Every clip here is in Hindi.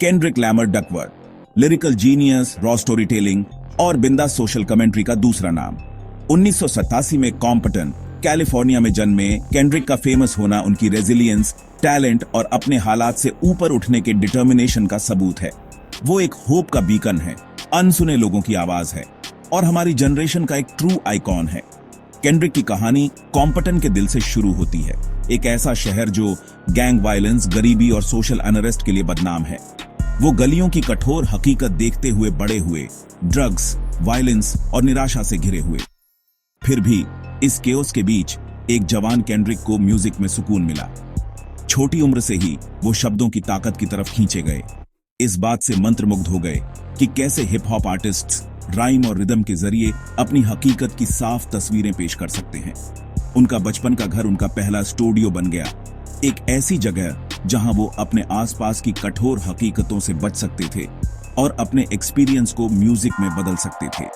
Kendrick Lamar Duckworth, lyrical genius, raw story telling और बिंदास सोशल कमेंट्री का दूसरा नाम। 1987 में कॉम्पटन, कैलिफोर्निया में जन्मे केंड्रिक का फेमस होना उनकी रेजिलियंस, टैलेंट और अपने हालात से ऊपर उठने के डिटर्मिनेशन का सबूत है। वो एक होप का बीकन है, अनसुने लोगों की आवाज है और हमारी जनरेशन का एक ट्रू आइकॉन है। केंड्रिक की कहानी कॉम्पटन के दिल से शुरू होती है, एक ऐसा शहर जो गैंग वायलेंस, गरीबी और सोशल अनरेस्ट के लिए बदनाम है। वो गलियों की कठोर हकीकत देखते हुए बड़े हुए, ड्रग्स, वायलेंस और निराशा से घिरे हुए। फिर भी इस केओस के बीच एक जवान केंड्रिक को म्यूजिक में सुकून मिला। छोटी उम्र से ही वो शब्दों की ताकत की तरफ खींचे गए। इस बात से मंत्रमुग्ध हो गए कि कैसे हिप हॉप आर्टिस्ट्स राइम और रिदम के जरिए अपनी हकीकत की साफ तस्वीरें पेश कर सकते हैं। उनका बचपन का घर उनका पहला स्टूडियो बन गया, एक ऐसी जगह जहां वो अपने आसपास की कठोर हकीकतों से बच सकते थे और अपने एक्सपीरियंस को म्यूजिक में बदल सकते थे।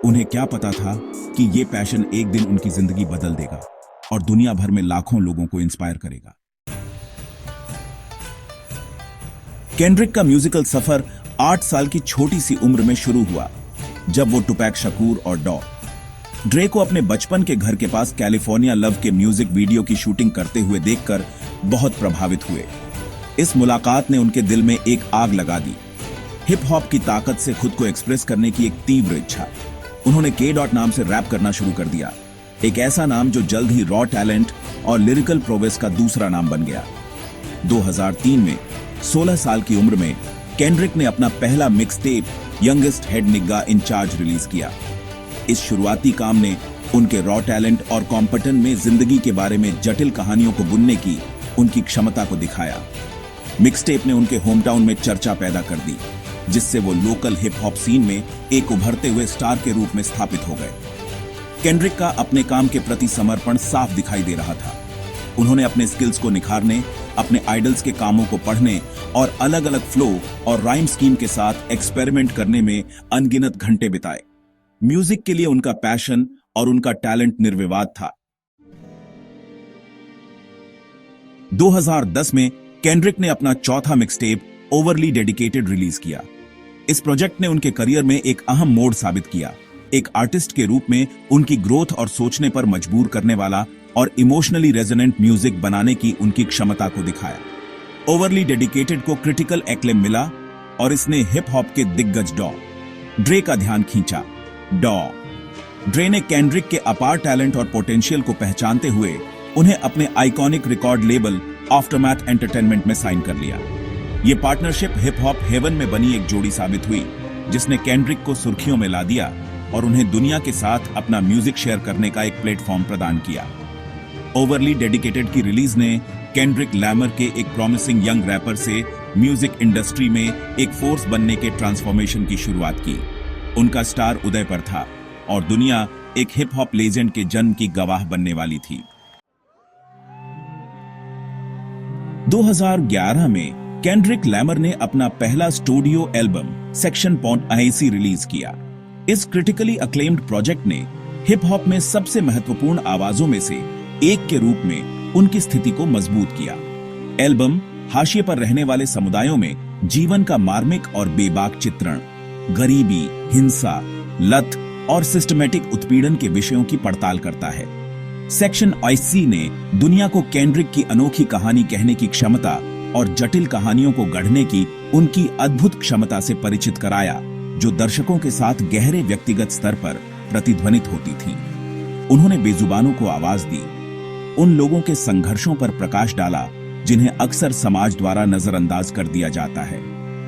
उन्हें क्या पता था कि ये पैशन एक दिन उनकी जिंदगी बदल देगा और दुनिया भर में लाखों लोगों को इंस्पायर करेगा। केंड्रिक का म्यूजिकल सफर 8 साल की छोटी सी उम्र में शुरू हुआ, जब वो टुपैक शकूर और ड्रे को अपने बचपन के घर के पास कैलिफोर्निया लव के म्यूजिक वीडियो की शूटिंग करते हुए देखकर बहुत प्रभावित हुए। इस मुलाकात ने उनके दिल में एक आग लगा दी, हिप हॉप की ताकत से खुद को एक्सप्रेस करने की एक तीव्र इच्छा। उन्होंने के डॉट नाम से रैप करना शुरू कर दिया, एक ऐसा नाम जो जल्द ही रॉ टैलेंट और लिरिकल प्रोवेस का दूसरा नाम बन गया। 2003 में 16 साल की उम्र में केंड्रिक ने अपना पहला mixtape youngest head nigga in charge release किया। इस शुरुआती काम ने उनके रॉ टैलेंट और कॉम्पटन में जिंदगी के बारे में जटिल कहानियों को बुनने की उनकी क्षमता को दिखाया। मिक्सटेप ने उनके होम टाउन में चर्चा पैदा कर दी, जिससे वो लोकल हिप हॉप सीन में एक उभरते हुए स्टार के रूप में स्थापित हो गए। केंड्रिक का अपने काम के प्रति समर्पण साफ दिखाई दे रहा था। उन्होंने अपने स्किल्स को निखारने, अपने आइडल्स के कामों को पढ़ने और अलग अलग फ्लो और राइम स्कीम के साथ एक्सपेरिमेंट करने में अनगिनत घंटे बिताए। म्यूजिक के लिए उनका पैशन और उनका टैलेंट निर्विवाद था। 2010 में केंड्रिक ने अपना चौथा मिक्सटेप ओवरली डेडिकेटेड रिलीज किया। इस प्रोजेक्ट ने उनके करियर में एक अहम मोड़ साबित किया, एक आर्टिस्ट के रूप में उनकी ग्रोथ और सोचने पर मजबूर करने वाला और इमोशनली रेजोनेंट म्यूजिक बनाने की उनकी क्षमता को दिखाया। ओवरली डेडिकेटेड को क्रिटिकल एक्लेम मिला और इसने हिप हॉप के दिग्गज ड्रे का ध्यान खींचा। ड्रे ने केंड्रिक के अपार टैलेंट और पोटेंशियल को पहचानते हुए उन्हें अपने iconic record label aftermath entertainment में साइन कर लिया। ये पार्टनरशिप हिप हॉप हेवन में बनी एक जोड़ी साबित हुई, जिसने केंड्रिक को सुर्खियों में ला दिया और उन्हें दुनिया के साथ अपना म्यूजिक शेयर करने का एक प्लेटफॉर्म प्रदान किया। ओवरली डेडिकेटेड की रिलीज ने केंड्रिक लैमर के एक प्रॉमिसिंग यंग रैपर से म्यूजिक इंडस्ट्री में एक फोर्स बनने के ट्रांसफॉर्मेशन की शुरुआत की। उनका स्टार उदय पर था और दुनिया एक हिप हॉप लेजेंड के जन्म की गवाह बनने वाली थी। 2011 में केंड्रिक लैमर ने अपना पहला studio album section point IC release किया। इस क्रिटिकली अक्लेम्ड प्रोजेक्ट ने हिप हॉप में सबसे महत्वपूर्ण आवाजों में से एक के रूप में उनकी स्थिति को मजबूत किया। एल्बम हाशिए पर रहने वाले समुदायों में जीवन का मार्मिक और बेबाक चित्रण, गरीबी, हिंसा, लत और सिस्टमैटिक उत्पीड़न के विषयों की पड़ताल करता है। सेक्शन आईसी ने दुनिया को केंड्रिक की अनोखी कहानी कहने की क्षमता और जटिल कहानियों को गढ़ने की उनकी अद्भुत क्षमता से परिचित कराया, जो दर्शकों के साथ गहरे व्यक्तिगत स्तर पर प्रतिध्वनित होती थी। उन्होंने बेजुबानों को आवाज दी, उन लोगों के संघर्षों पर प्रकाश डाला जिन्हें अक्सर समाज द्वारा नजरअंदाज कर दिया जाता है।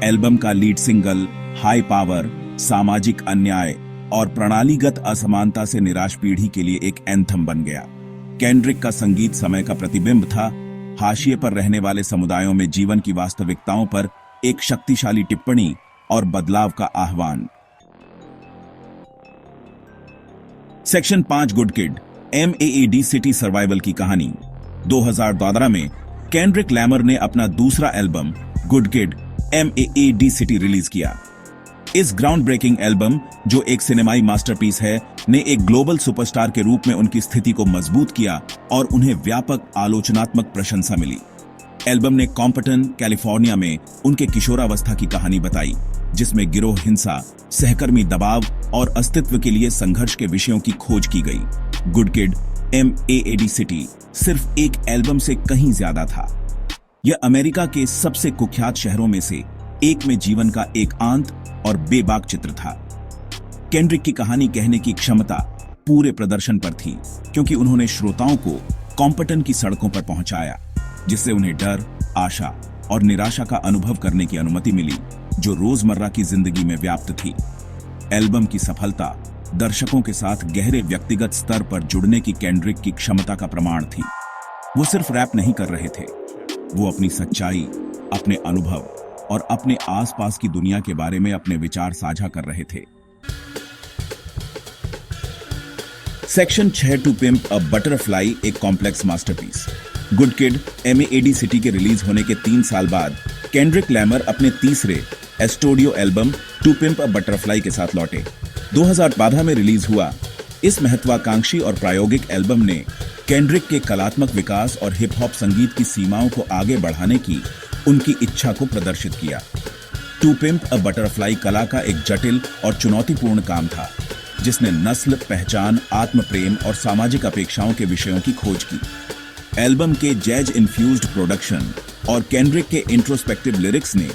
एल्बम का लीड सिंगल हाई पावर, सामाजिक अन्याय और प्रणालीगत असमानता से निराश पीढ़ी के लिए एक एंथम बन गया। केंड्रिक का संगीत समय का प्रतिबिंब था, हाशिए पर रहने वाले समुदायों में जीवन की वास्तविकताओं पर एक शक्तिशाली टिप्पणी और बदलाव का आह्वान। Section 5 good kid MAAD city survival की कहानी। 2012 में केंड्रिक लैमर ने अपना दूसरा album good kid MAAD city release किया। इस ग्राउंड ब्रेकिंग एल्बम, जो एक सिनेमाई मास्टरपीस है, ने एक ग्लोबल सुपरस्टार के रूप में उनकी स्थिति को मजबूत किया और उन्हें व्यापक आलोचनात्मक प्रशंसा मिली। एल्बम ने कॉम्पटन, कैलिफोर्निया में उनके किशोरावस्था की कहानी बताई, जिसमें गिरोह हिंसा, सहकर्मी दबाव और अस्तित्व के लिए संघर्ष के विषयों की खोज की गई। गुड किड MAAD सिटी सिर्फ एक एल्बम से कहीं ज्यादा था। यह अमेरिका के सबसे कुख्यात शहरों में से एक में जीवन का एक आंत और बेबाक चित्र था। केंड्रिक की कहानी कहने की क्षमता पूरे प्रदर्शन पर थी, क्योंकि उन्होंने श्रोताओं को कॉम्पटन की सड़कों पर पहुंचाया, जिससे उन्हें डर, आशा और निराशा का अनुभव करने की अनुमति मिली, जो रोजमर्रा की जिंदगी में व्याप्त थी। एल्बम की सफलता दर्शकों के साथ गहरे व्यक्तिगत स्तर पर जुड़ने की केंड्रिक की क्षमता का प्रमाण थी। वो सिर्फ रैप नहीं कर रहे थे, वो अपनी सच्चाई, अपने अनुभव और अपने आसपास की दुनिया के बारे में अपने विचार साझा कर रहे थे। Section 6 to pimp a butterfly एक complex masterpiece. Good kid MAAD city के रिलीज होने के 3 साल बाद केंड्रिक लैमर अपने तीसरे studio album to pimp a butterfly के साथ लौटे। 2012 में रिलीज हुआ इस महत्वाकांक्षी और प्रायोगिक एल्बम ने केंड्रिक के कलात्मक विकास और हिप हॉप संगीत की सीमाओं को आगे बढ़ाने की उनकी इच्छा को प्रदर्शित किया। टू पिम्प अ बटरफ्लाई कला का एक जटिल और चुनौतीपूर्ण काम था, जिसने नस्ल, पहचान, आत्म प्रेम और सामाजिक अपेक्षाओं के विषयों की खोज की। एल्बम के जैज इन्फ्यूज्ड प्रोडक्शन और केंड्रिक के इंट्रोस्पेक्टिव लिरिक्स ने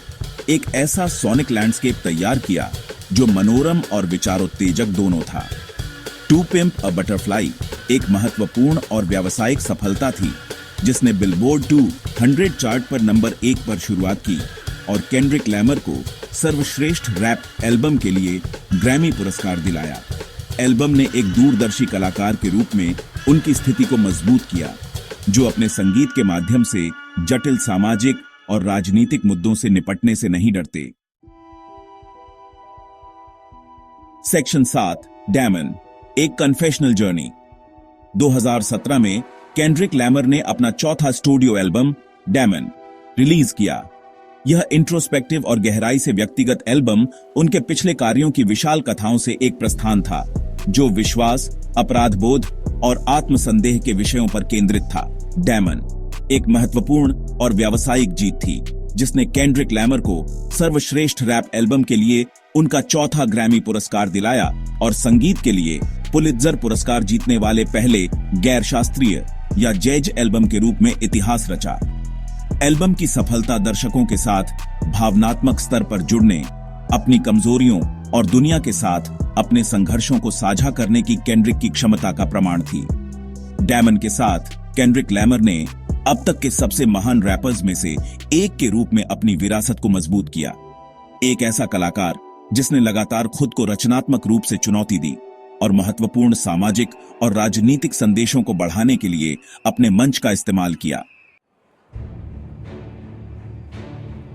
एक ऐसा सोनिक लैंडस्केप तैयार किया जो मनोरम और विचारोत्तेजक दोनों था। टू पिम्प अ बटरफ्लाई एक महत्वपूर्ण और व्यावसायिक सफलता थी, जिसने बिलबोर्ड 200 चार्ट पर नंबर 1 पर शुरुआत की और केंड्रिक लैमर को सर्वश्रेष्ठ रैप एल्बम के लिए ग्रैमी पुरस्कार दिलाया। एल्बम ने एक दूरदर्शी कलाकार के रूप में उनकी स्थिति को मजबूत किया, जो अपने संगीत के माध्यम से जटिल सामाजिक और राजनीतिक मुद्दों से निपटने से नहीं डरते। सेक्शन 7 डैमन एक कन्फेशनल जर्नी। 2017 में केंड्रिक लैमर ने अपना चौथा स्टूडियो एल्बम डैमन रिलीज किया। यह इंट्रोस्पेक्टिव और गहराई से व्यक्तिगत एल्बम उनके पिछले कार्यों की विशाल कथाओं से एक प्रस्थान था, जो विश्वास, अपराधबोध और आत्मसंदेह के विषयों पर केंद्रित था। डैमन एक महत्वपूर्ण और व्यावसायिक जीत थी, जिसने केंड्रिक लैमर को सर्वश्रेष्ठ रैप एल्बम के लिए उनका चौथा ग्रैमी पुरस्कार दिलाया और संगीत के लिए पुलित्जर पुरस्कार जीतने वाले पहले गैर शास्त्रीय या जैज एल्बम के रूप में इतिहास रचा। एल्बम की सफलता दर्शकों के साथ भावनात्मक स्तर पर जुड़ने, अपनी कमजोरियों और दुनिया के साथ अपने संघर्षों को साझा करने की केंड्रिक की क्षमता का प्रमाण थी। डैमन के साथ केंड्रिक लैमर ने अब तक के सबसे महान रैपर्स में से एक के रूप में अपनी विरासत को मजबूत किया। एक ऐसा कलाकार जिसने लगातार खुद को रचनात्मक रूप से चुनौती दी और महत्वपूर्ण सामाजिक और राजनीतिक संदेशों को बढ़ाने के लिए अपने मंच का इस्तेमाल किया।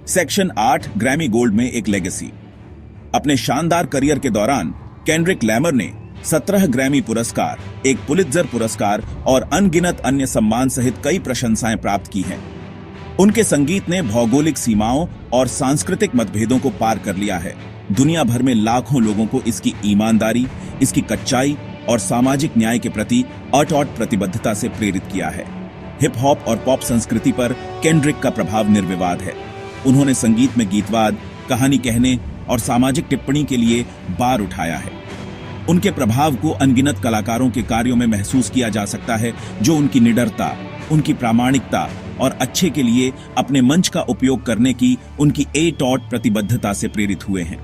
सेक्शन 8 ग्रैमी गोल्ड में एक लेगेसी। अपने शानदार करियर के दौरान केंड्रिक लैमर ने 17 ग्रैमी पुरस्कार, एक पुलित्जर पुरस्कार और अनगिनत अन्य सम्मान सहित कई प्रशंसाएं प्राप्त की हैं। उनके संगीत ने भौगोलिक सीमाओं और सांस्कृतिक मतभेदों को पार कर लिया है। दुनिया भर में लाखों लोगों को इसकी ईमानदारी, इसकी कच्चाई और सामाजिक न्याय के प्रति अटूट प्रतिबद्धता से प्रेरित किया है। हिप हॉप और पॉप संस्कृति पर केंड्रिक का प्रभाव निर्विवाद है। उन्होंने संगीत में गीतवाद, कहानी कहने और सामाजिक टिप्पणी के लिए बार उठाया है। उनके प्रभाव को अनगिनत कलाकारों के कार्यों में महसूस किया जा सकता है, जो उनकी निडरता, उनकी प्रामाणिकता और अच्छे के लिए अपने मंच का उपयोग करने की उनकी अटूट प्रतिबद्धता से प्रेरित हुए हैं।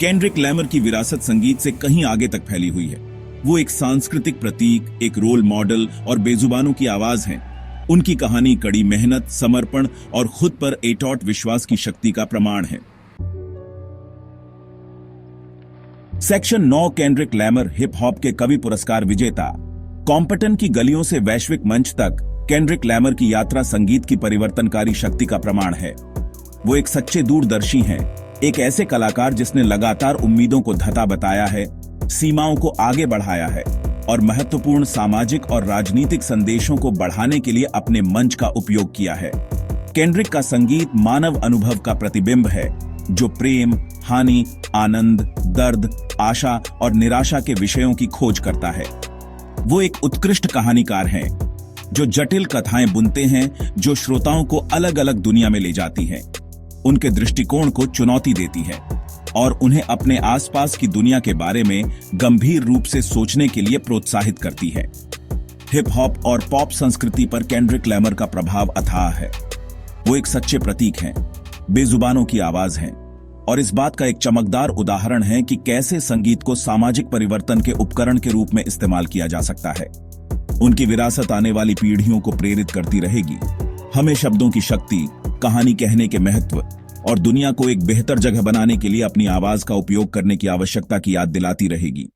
केंड्रिक लैमर की विरासत संगीत से कहीं आगे तक फैली हुई है। वो एक सांस्कृतिक प्रतीक, एक रोल मॉडल और बेजुबानों की आवाज हैं। उनकी कहानी कड़ी मेहनत, समर्पण और खुद पर अटूट विश्वास की शक्ति का प्रमाण है। Section 9 Kendrick Lamar hip hop के कवि पुरस्कार विजेता। कॉम्पटन की गलियों से वैश्विक मंच तक केंड्रिक लैमर की यात्रा संगीत की परिवर्तनकारी शक्ति का प्रमाण है। वो एक सच्चे दूरदर्शी हैं, एक ऐसे कलाकार जिसने लगातार उम्मीदों को धता बताया है, सीमाओं को आगे बढ़ाया है और महत्वपूर्ण सामाजिक और राजनीतिक संदेशों को बढ़ाने के लिए अपने मंच का उपयोग किया है। केंड्रिक का संगीत मानव अनुभव का प्रतिबिंब है, जो प्रेम, हानि, आनंद, दर्द, आशा और निराशा के विषयों की खोज करता है। वो एक उत्कृष्ट कहानीकार हैं, जो जटिल कथाएं बुनते हैं जो श्रोताओं को अलग अलग दुनिया में ले जाती हैं, उनके दृष्टिकोण को चुनौती देती है और उन्हें अपने आसपास की दुनिया के बारे में गंभीर रूप से सोचने के लिए प्रोत्साहित करती है। हिप हॉप और पॉप संस्कृति पर केंड्रिक लैमर का प्रभाव अथाह है। वो एक सच्चे प्रतीक हैं, बेजुबानों की आवाज हैं और इस बात का एक चमकदार उदाहरण है कि कैसे संगीत को सामाजिक परिवर्तन के उपकरण के रूप में इस्तेमाल किया जा सकता है। उनकी विरासत आने वाली पीढ़ियों को प्रेरित करती रहेगी, हमें शब्दों की शक्ति, कहानी कहने के महत्व और दुनिया को एक बेहतर जगह बनाने के लिए अपनी आवाज का उपयोग करने की आवश्यकता की याद दिलाती रहेगी।